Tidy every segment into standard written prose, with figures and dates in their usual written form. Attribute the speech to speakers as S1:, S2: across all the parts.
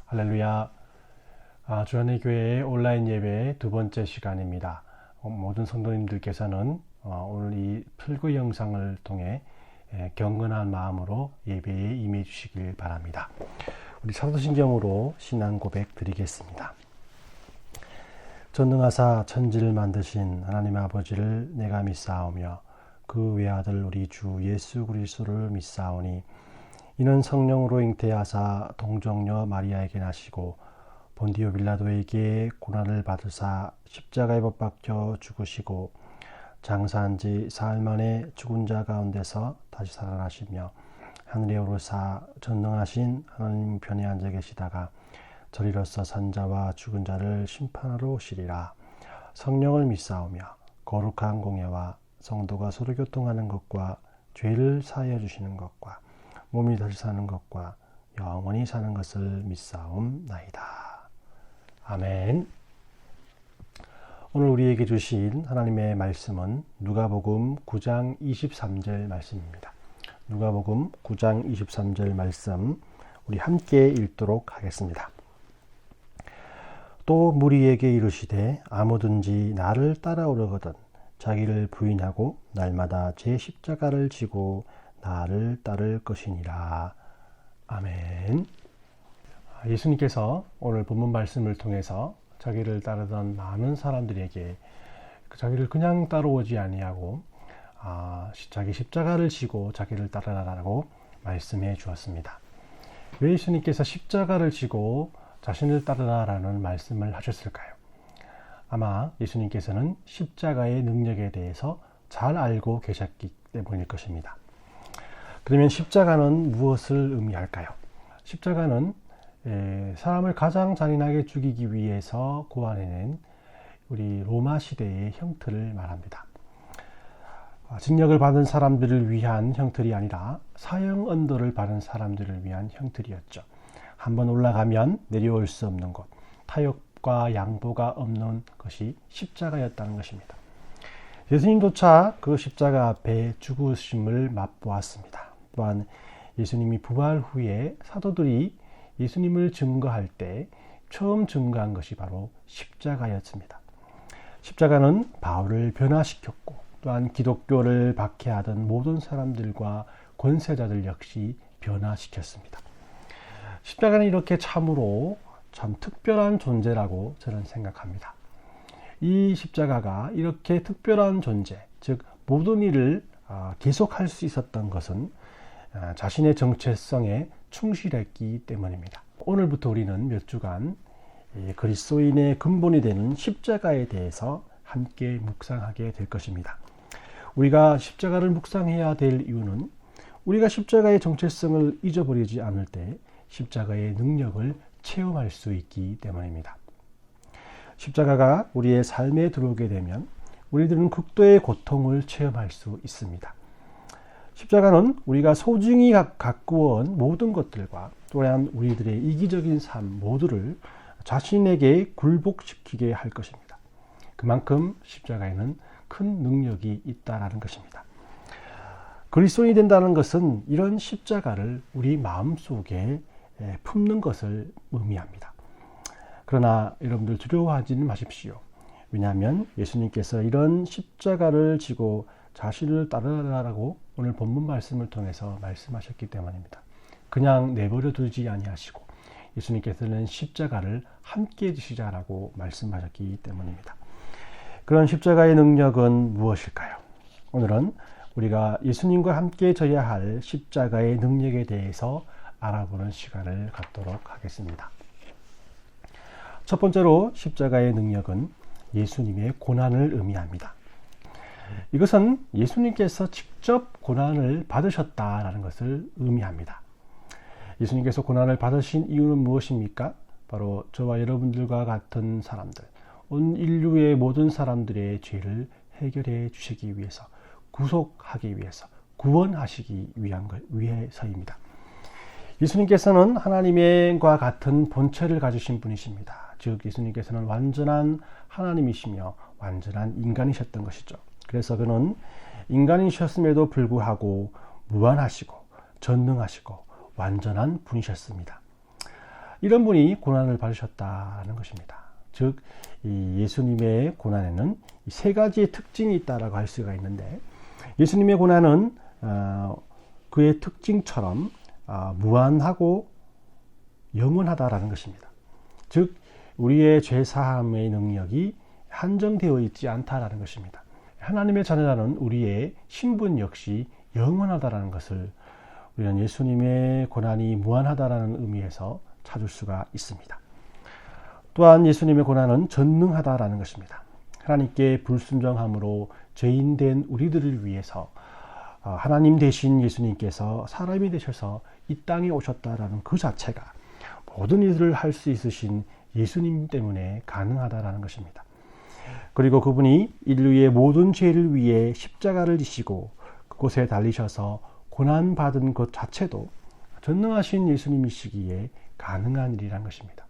S1: 할렐루야. 주안의 교회의 온라인 예배의 두 번째 시간입니다. 모든 성도님들께서는 오늘 이 필구 영상을 통해 경건한 마음으로 예배에 임해 주시길 바랍니다. 우리 사도신경으로 신앙 고백 드리겠습니다. 전능하사 천지를 만드신 하나님 아버지를 내가 믿사오며 그 외아들 우리 주 예수 그리스도를 믿사오니 이는 성령으로 잉태하사 동정녀 마리아에게 나시고 본디오 빌라도에게 고난을 받으사 십자가에 못 박혀 죽으시고 장사한 지 사흘 만에 죽은 자 가운데서 다시 살아나시며 하늘에 오르사 전능하신 하나님 편에 앉아 계시다가 저리로서 산자와 죽은 자를 심판하러 오시리라. 성령을 믿사오며 거룩한 공예와 성도가 서로 교통하는 것과 죄를 사하여 주시는 것과 몸이 다시 사는 것과 영원히 사는 것을 믿사옵나이다. 아멘. 오늘 우리에게 주신 하나님의 말씀은 누가복음 9장 23절 말씀입니다. 누가복음 9장 23절 말씀 우리 함께 읽도록 하겠습니다. 또 무리에게 이르시되 아무든지 나를 따라오려거든 자기를 부인하고 날마다 제 십자가를 지고 나를 따를 것이니라. 아멘. 예수님께서 오늘 본문 말씀을 통해서 자기를 따르던 많은 사람들에게 자기를 그냥 따라오지 아니하고 자기 십자가를 지고 자기를 따르라고 말씀해 주었습니다. 왜 예수님께서 십자가를 지고 자신을 따르라라는 말씀을 하셨을까요? 아마 예수님께서는 십자가의 능력에 대해서 잘 알고 계셨기 때문일 것입니다. 그러면 십자가는 무엇을 의미할까요? 십자가는 사람을 가장 잔인하게 죽이기 위해서 고안해낸 우리 로마 시대의 형틀을 말합니다. 징역을 받은 사람들을 위한 형틀이 아니라 사형 언도를 받은 사람들을 위한 형틀이었죠. 한번 올라가면 내려올 수 없는 곳, 타협과 양보가 없는 것이 십자가였다는 것입니다. 예수님조차 그 십자가 앞에 죽으심을 맛보았습니다. 또한 예수님이 부활 후에 사도들이 예수님을 증거할 때 처음 증거한 것이 바로 십자가였습니다. 십자가는 바울을 변화시켰고 또한 기독교를 박해하던 모든 사람들과 권세자들 역시 변화시켰습니다. 십자가는 이렇게 참으로 참 특별한 존재라고 저는 생각합니다. 이 십자가가 이렇게 특별한 존재, 즉 모든 일을 계속할 수 있었던 것은 자신의 정체성에 충실했기 때문입니다. 오늘부터 우리는 몇 주간 그리스도인의 근본이 되는 십자가에 대해서 함께 묵상하게 될 것입니다. 우리가 십자가를 묵상해야 될 이유는 우리가 십자가의 정체성을 잊어버리지 않을 때 십자가의 능력을 체험할 수 있기 때문입니다. 십자가가 우리의 삶에 들어오게 되면 우리들은 극도의 고통을 체험할 수 있습니다. 십자가는 우리가 소중히 가꾸어온 모든 것들과 또한 우리들의 이기적인 삶 모두를 자신에게 굴복시키게 할 것입니다. 그만큼 십자가에는 큰 능력이 있다라는 것입니다. 그리스도인이 된다는 것은 이런 십자가를 우리 마음속에 품는 것을 의미합니다. 그러나 여러분들 두려워하지는 마십시오. 왜냐하면 예수님께서 이런 십자가를 지고 자신을 따르라고 오늘 본문 말씀을 통해서 말씀하셨기 때문입니다. 그냥 내버려 두지 아니하시고 예수님께서는 십자가를 함께 지시자라고 말씀하셨기 때문입니다. 그런 십자가의 능력은 무엇일까요? 오늘은 우리가 예수님과 함께 져야 할 십자가의 능력에 대해서 알아보는 시간을 갖도록 하겠습니다. 첫 번째로 십자가의 능력은 예수님의 고난을 의미합니다. 이것은 예수님께서 직접 고난을 받으셨다라는 것을 의미합니다. 예수님께서 고난을 받으신 이유는 무엇입니까? 바로 저와 여러분들과 같은 사람들, 온 인류의 모든 사람들의 죄를 해결해 주시기 위해서, 구속하기 위해서, 구원하시기 위해서입니다. 예수님께서는 하나님과 같은 본체를 가지신 분이십니다. 즉 예수님께서는 완전한 하나님이시며 완전한 인간이셨던 것이죠. 그래서 그는 인간이셨음에도 불구하고 무한하시고 전능하시고 완전한 분이셨습니다. 이런 분이 고난을 받으셨다는 것입니다. 즉, 이 예수님의 고난에는 세 가지의 특징이 있다라고 할 수가 있는데, 예수님의 고난은 그의 특징처럼 무한하고 영원하다라는 것입니다. 즉, 우리의 죄 사함의 능력이 한정되어 있지 않다라는 것입니다. 하나님의 자녀라는 우리의 신분 역시 영원하다라는 것을 우리는 예수님의 고난이 무한하다라는 의미에서 찾을 수가 있습니다. 또한 예수님의 고난은 전능하다라는 것입니다. 하나님께 불순종함으로 죄인된 우리들을 위해서 하나님 되신 예수님께서 사람이 되셔서 이 땅에 오셨다라는 그 자체가 모든 일을 할 수 있으신 예수님 때문에 가능하다라는 것입니다. 그리고 그분이 인류의 모든 죄를 위해 십자가를 지시고 그곳에 달리셔서 고난받은 것 자체도 전능하신 예수님이시기에 가능한 일이란 것입니다.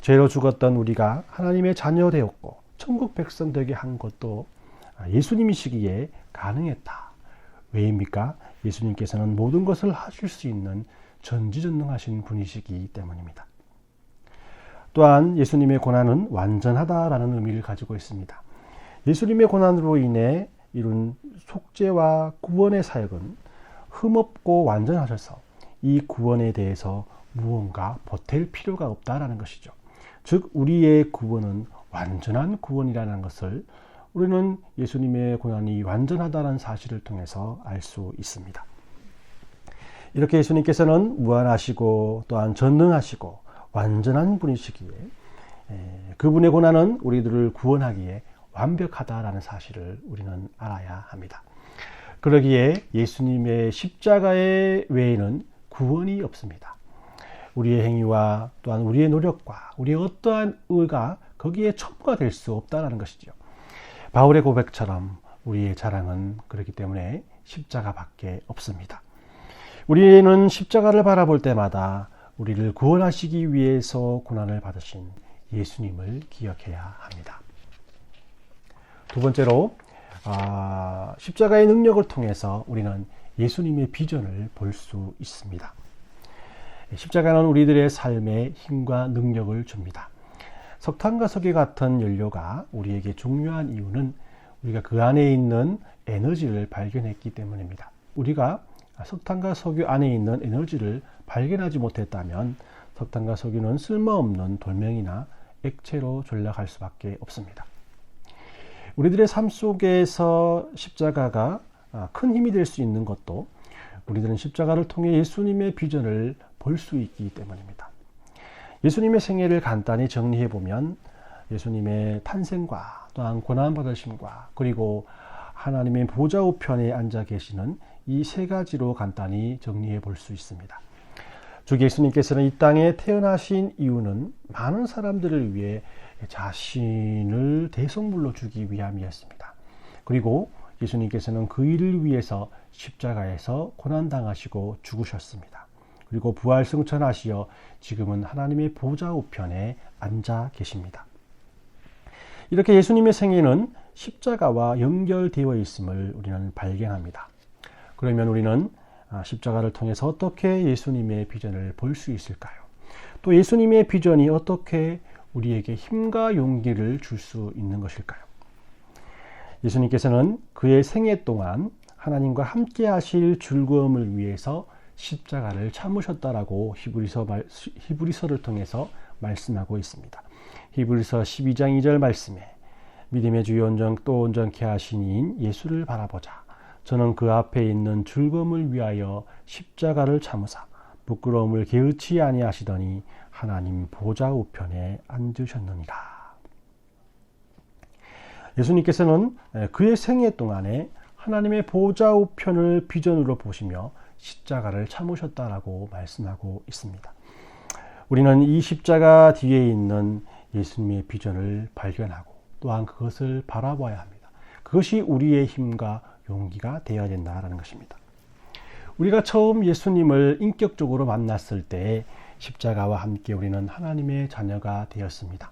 S1: 죄로 죽었던 우리가 하나님의 자녀 되었고 천국 백성 되게 한 것도 예수님이시기에 가능했다. 왜입니까? 예수님께서는 모든 것을 하실 수 있는 전지전능하신 분이시기 때문입니다. 또한 예수님의 고난은 완전하다라는 의미를 가지고 있습니다. 예수님의 고난으로 인해 이룬 속죄와 구원의 사역은 흠없고 완전하셔서 이 구원에 대해서 무언가 보탤 필요가 없다라는 것이죠. 즉, 우리의 구원은 완전한 구원이라는 것을 우리는 예수님의 고난이 완전하다는 사실을 통해서 알 수 있습니다. 이렇게 예수님께서는 무한하시고 또한 전능하시고 완전한 분이시기에 그분의 고난은 우리들을 구원하기에 완벽하다라는 사실을 우리는 알아야 합니다. 그러기에 예수님의 십자가의 외에는 구원이 없습니다. 우리의 행위와 또한 우리의 노력과 우리의 어떠한 의가 거기에 첨가가 될 수 없다는 것이죠. 바울의 고백처럼 우리의 자랑은 그렇기 때문에 십자가밖에 없습니다. 우리는 십자가를 바라볼 때마다 우리를 구원하시기 위해서 고난을 받으신 예수님을 기억해야 합니다. 두 번째로 십자가의 능력을 통해서 우리는 예수님의 비전을 볼 수 있습니다. 십자가는 우리들의 삶에 힘과 능력을 줍니다. 석탄과 석유 같은 연료가 우리에게 중요한 이유는 우리가 그 안에 있는 에너지를 발견했기 때문입니다. 우리가 석탄과 석유 안에 있는 에너지를 발견하지 못했다면 석탄과 석유는 쓸모없는 돌멩이나 액체로 전락할 수밖에 없습니다. 우리들의 삶 속에서 십자가가 큰 힘이 될 수 있는 것도 우리들은 십자가를 통해 예수님의 비전을 볼 수 있기 때문입니다. 예수님의 생애를 간단히 정리해 보면 예수님의 탄생과 또한 고난받으심과 그리고 하나님의 보좌 우편에 앉아 계시는 이 세 가지로 간단히 정리해 볼 수 있습니다. 주 예수님께서는 이 땅에 태어나신 이유는 많은 사람들을 위해 자신을 대성물로 주기 위함이었습니다. 그리고 예수님께서는 그 일을 위해서 십자가에서 고난당하시고 죽으셨습니다. 그리고 부활 승천하시어 지금은 하나님의 보좌 우편에 앉아 계십니다. 이렇게 예수님의 생애는 십자가와 연결되어 있음을 우리는 발견합니다. 그러면 우리는 십자가를 통해서 어떻게 예수님의 비전을 볼 수 있을까요? 또 예수님의 비전이 어떻게 우리에게 힘과 용기를 줄 수 있는 것일까요? 예수님께서는 그의 생애 동안 하나님과 함께 하실 즐거움을 위해서 십자가를 참으셨다라고 히브리서를 통해서 말씀하고 있습니다. 히브리서 12장 2절 말씀에 믿음의 주 또 온전케 하신 이인 예수를 바라보자. 저는 그 앞에 있는 즐거움을 위하여 십자가를 참으사 부끄러움을 게으치 아니하시더니 하나님 보좌 우편에 앉으셨느니라. 예수님께서는 그의 생애 동안에 하나님의 보좌 우편을 비전으로 보시며 십자가를 참으셨다라고 말씀하고 있습니다. 우리는 이 십자가 뒤에 있는 예수님의 비전을 발견하고 또한 그것을 바라봐야 합니다. 그것이 우리의 힘과 용기가 되어야 된다는 것입니다. 우리가 처음 예수님을 인격적으로 만났을 때 십자가와 함께 우리는 하나님의 자녀가 되었습니다.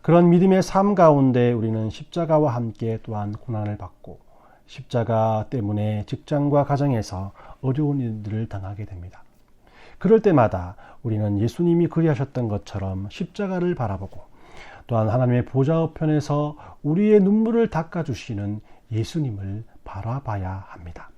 S1: 그런 믿음의 삶 가운데 우리는 십자가와 함께 또한 고난을 받고 십자가 때문에 직장과 가정에서 어려운 일들을 당하게 됩니다. 그럴 때마다 우리는 예수님이 그리하셨던 것처럼 십자가를 바라보고 또한 하나님의 보좌 우편에서 우리의 눈물을 닦아주시는 예수님을 바라봐야 합니다.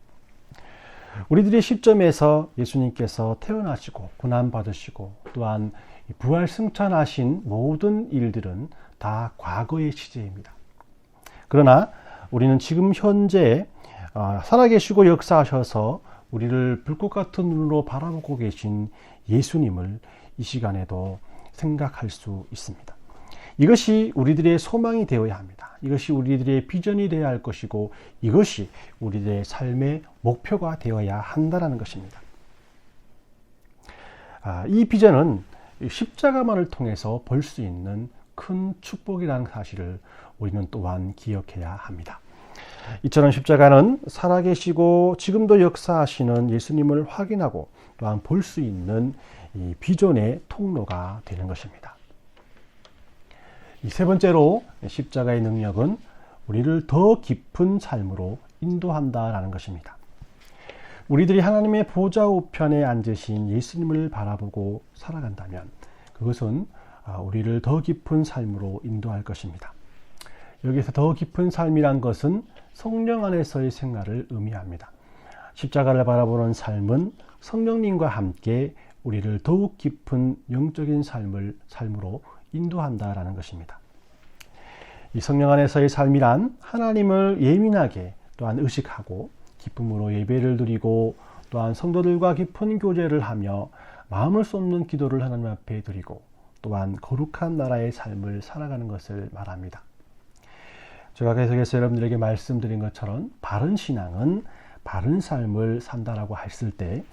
S1: 우리들의 시점에서 예수님께서 태어나시고 고난받으시고 또한 부활 승천하신 모든 일들은 다 과거의 시제입니다. 그러나 우리는 지금 현재 살아계시고 역사하셔서 우리를 불꽃 같은 눈으로 바라보고 계신 예수님을 이 시간에도 생각할 수 있습니다. 이것이 우리들의 소망이 되어야 합니다. 이것이 우리들의 비전이 되어야 할 것이고 이것이 우리들의 삶의 목표가 되어야 한다는 것입니다. 이 비전은 십자가만을 통해서 볼 수 있는 큰 축복이라는 사실을 우리는 또한 기억해야 합니다. 이처럼 십자가는 살아계시고 지금도 역사하시는 예수님을 확인하고 또한 볼 수 있는 이 비전의 통로가 되는 것입니다. 이 세 번째로 십자가의 능력은 우리를 더 깊은 삶으로 인도한다라는 것입니다. 우리들이 하나님의 보좌 우편에 앉으신 예수님을 바라보고 살아간다면 그것은 우리를 더 깊은 삶으로 인도할 것입니다. 여기서 더 깊은 삶이란 것은 성령 안에서의 생활을 의미합니다. 십자가를 바라보는 삶은 성령님과 함께 우리를 더욱 깊은 영적인 삶으로 인도한다라는 것입니다. 이 성령 안에서의 삶이란 하나님을 예민하게 또한 의식하고 기쁨으로 예배를 드리고 또한 성도들과 깊은 교제를 하며 마음을 쏟는 기도를 하나님 앞에 드리고 또한 거룩한 나라의 삶을 살아가는 것을 말합니다. 제가 계속해서 여러분들에게 말씀드린 것처럼 바른 신앙은 바른 삶을 산다라고 했을 때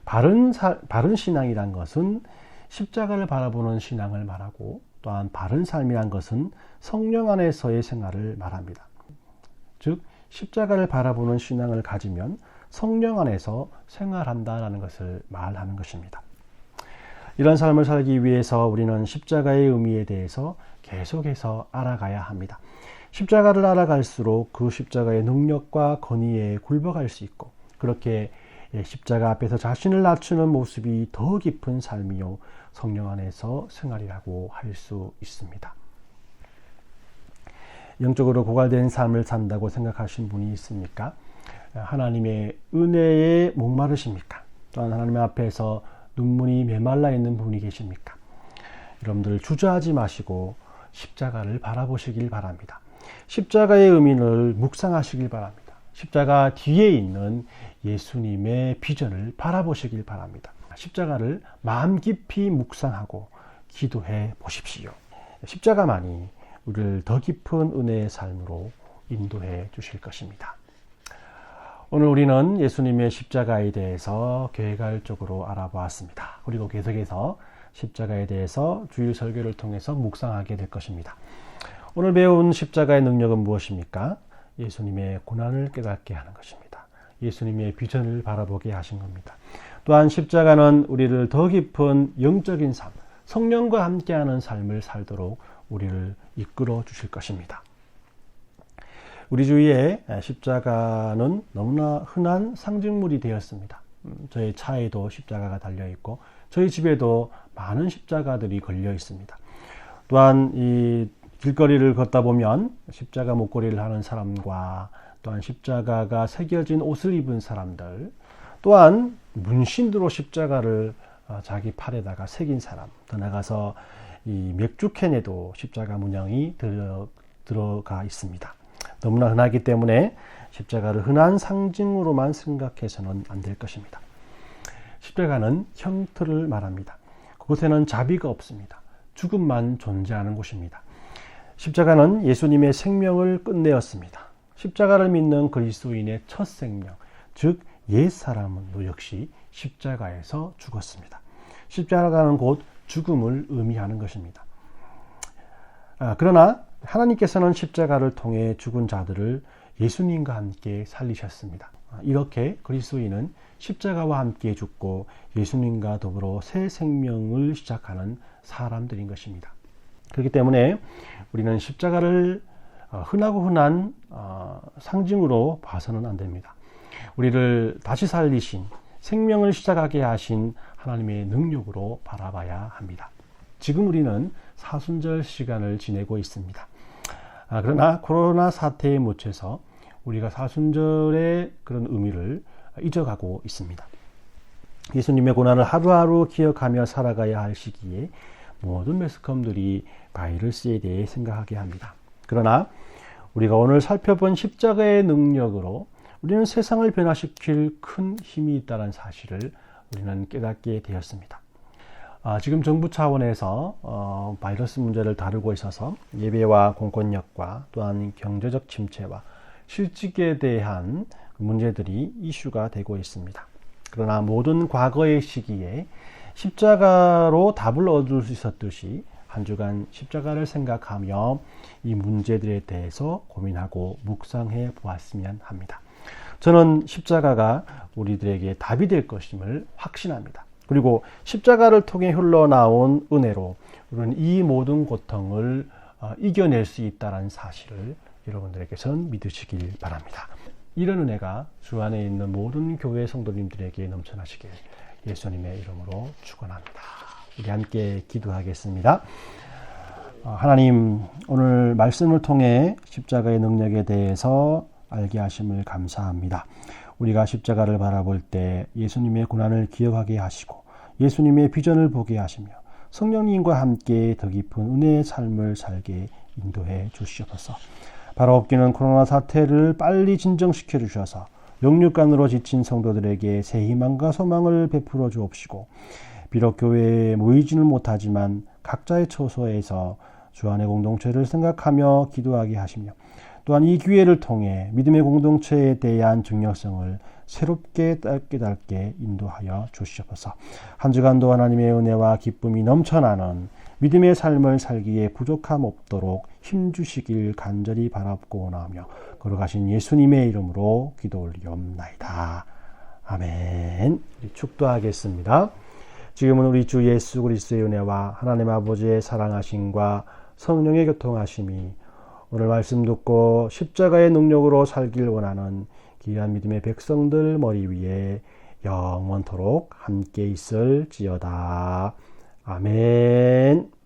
S1: 바른 신앙이란 것은 십자가를 바라보는 신앙을 말하고 또한 바른 삶이란 것은 성령 안에서의 생활을 말합니다. 즉 십자가를 바라보는 신앙을 가지면 성령 안에서 생활한다라는 것을 말하는 것입니다. 이런 삶을 살기 위해서 우리는 십자가의 의미에 대해서 계속해서 알아가야 합니다. 십자가를 알아갈수록 그 십자가의 능력과 권위에 굴복할 수 있고 그렇게 십자가 앞에서 자신을 낮추는 모습이 더 깊은 삶이요 성령 안에서 생활이라고 할 수 있습니다. 영적으로 고갈된 삶을 산다고 생각하신 분이 있습니까? 하나님의 은혜에 목마르십니까? 또한 하나님 앞에서 눈물이 메말라 있는 분이 계십니까? 여러분들 주저하지 마시고 십자가를 바라보시길 바랍니다. 십자가의 의미를 묵상하시길 바랍니다. 십자가 뒤에 있는 예수님의 비전을 바라보시길 바랍니다. 십자가를 마음 깊이 묵상하고 기도해 보십시오. 십자가만이 우리를 더 깊은 은혜의 삶으로 인도해 주실 것입니다. 오늘 우리는 예수님의 십자가에 대해서 계획적으로 알아보았습니다. 그리고 계속해서 십자가에 대해서 주일 설교를 통해서 묵상하게 될 것입니다. 오늘 배운 십자가의 능력은 무엇입니까? 예수님의 고난을 깨닫게 하는 것입니다. 예수님의 비전을 바라보게 하신 겁니다. 또한 십자가는 우리를 더 깊은 영적인 삶, 성령과 함께하는 삶을 살도록 우리를 이끌어 주실 것입니다. 우리 주위에 십자가는 너무나 흔한 상징물이 되었습니다. 저희 차에도 십자가가 달려있고 저희 집에도 많은 십자가들이 걸려 있습니다. 또한 이 길거리를 걷다 보면 십자가 목걸이를 하는 사람과 또한 십자가가 새겨진 옷을 입은 사람들, 또한 문신으로 십자가를 자기 팔에다가 새긴 사람, 더 나가서 이 맥주캔에도 십자가 문양이 들어가 있습니다. 너무나 흔하기 때문에 십자가를 흔한 상징으로만 생각해서는 안 될 것입니다. 십자가는 형틀을 말합니다. 그곳에는 자비가 없습니다. 죽음만 존재하는 곳입니다. 십자가는 예수님의 생명을 끝내었습니다. 십자가를 믿는 그리스도인의 첫 생명, 즉 옛사람도 역시 십자가에서 죽었습니다. 십자가는 곧 죽음을 의미하는 것입니다. 그러나 하나님께서는 십자가를 통해 죽은 자들을 예수님과 함께 살리셨습니다. 이렇게 그리스도인은 십자가와 함께 죽고 예수님과 더불어 새 생명을 시작하는 사람들인 것입니다. 그렇기 때문에 우리는 십자가를 흔하고 흔한 상징으로 봐서는 안 됩니다. 우리를 다시 살리신 생명을 시작하게 하신 하나님의 능력으로 바라봐야 합니다. 지금 우리는 사순절 시간을 지내고 있습니다. 그러나 코로나 사태에 묻혀서 우리가 사순절의 그런 의미를 잊어가고 있습니다. 예수님의 고난을 하루하루 기억하며 살아가야 할 시기에 모든 매스컴들이 바이러스에 대해 생각하게 합니다. 그러나 우리가 오늘 살펴본 십자가의 능력으로 우리는 세상을 변화시킬 큰 힘이 있다는 사실을 우리는 깨닫게 되었습니다. 지금 정부 차원에서 바이러스 문제를 다루고 있어서 예배와 공권력과 또한 경제적 침체와 실직에 대한 문제들이 이슈가 되고 있습니다. 그러나 모든 과거의 시기에 십자가로 답을 얻을 수 있었듯이 한 주간 십자가를 생각하며 이 문제들에 대해서 고민하고 묵상해 보았으면 합니다. 저는 십자가가 우리들에게 답이 될 것임을 확신합니다. 그리고 십자가를 통해 흘러나온 은혜로 우리는 이 모든 고통을 이겨낼 수 있다는 사실을 여러분들에게선 믿으시길 바랍니다. 이런 은혜가 주 안에 있는 모든 교회 성도님들에게 넘쳐나시길 예수님의 이름으로 축원합니다. 우리 함께 기도하겠습니다. 하나님, 오늘 말씀을 통해 십자가의 능력에 대해서 알게 하심을 감사합니다. 우리가 십자가를 바라볼 때 예수님의 고난을 기억하게 하시고 예수님의 비전을 보게 하시며 성령님과 함께 더 깊은 은혜의 삶을 살게 인도해 주시옵소서. 바로 없기는 코로나 사태를 빨리 진정시켜 주셔서 영육간으로 지친 성도들에게 새 희망과 소망을 베풀어 주옵시고, 비록 교회에 모이지는 못하지만 각자의 처소에서 주 안의 공동체를 생각하며 기도하게 하시며, 또한 이 기회를 통해 믿음의 공동체에 대한 중요성을 새롭게 깨닫게 인도하여 주시옵소서. 한 주간도 하나님의 은혜와 기쁨이 넘쳐나는 믿음의 삶을 살기에 부족함 없도록 힘주시길 간절히 바랍고 원하며 걸어가신 예수님의 이름으로 기도 올리옵나이다. 아멘. 축도하겠습니다. 지금은 우리 주 예수 그리스도의 은혜와 하나님 아버지의 사랑하심과 성령의 교통하심이 오늘 말씀 듣고 십자가의 능력으로 살길 원하는 귀한 믿음의 백성들 머리 위에 영원토록 함께 있을지어다. 아멘.